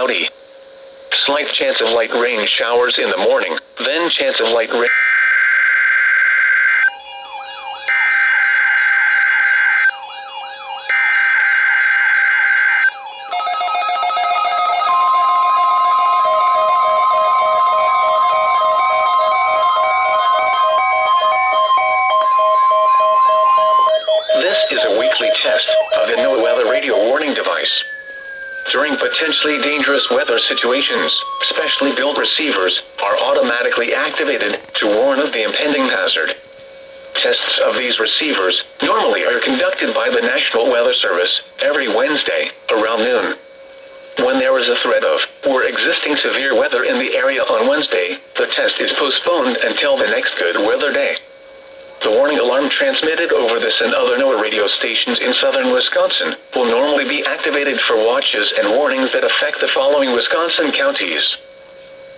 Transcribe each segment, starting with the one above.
cloudy. Slight chance of light rain showers in the morning, then chance of light rain. This is a weekly test of the NOAA weather radio warning device. During potentially dangerous weather situations, specially built receivers are automatically activated to warn of the impending hazard. Tests of these receivers normally are conducted by the National Weather Service every Wednesday around noon. When there is a threat of or existing severe weather in the area on Wednesday, the test is postponed until the next good weather day. The warning alarm transmitted over this and other NOAA radio stations in southern Wisconsin will normally be activated for watches and warnings that affect the following Wisconsin counties: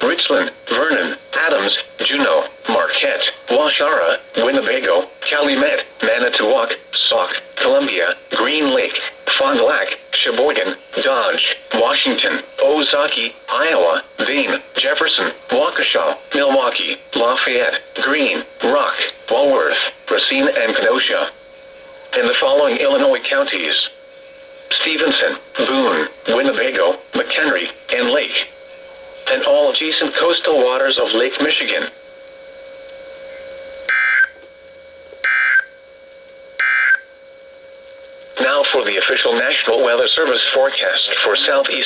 Richland, Vernon, Adams, Juneau, Marquette, Waushara, Winnebago, Calumet, Manitowoc, Sauk, Columbia, Green Lake, Fond du Lac, Sheboygan, Dodge, Washington, Ozaukee, Iowa, Dane, Jefferson, Waukesha, Milwaukee, Lafayette, Greene, Rock, Walworth, Racine, and Kenosha. In the following Illinois counties: Stevenson, Boone, Winnebago, McHenry, and Lake, and all adjacent coastal waters of Lake Michigan. Now for the official National Weather Service forecast for southeast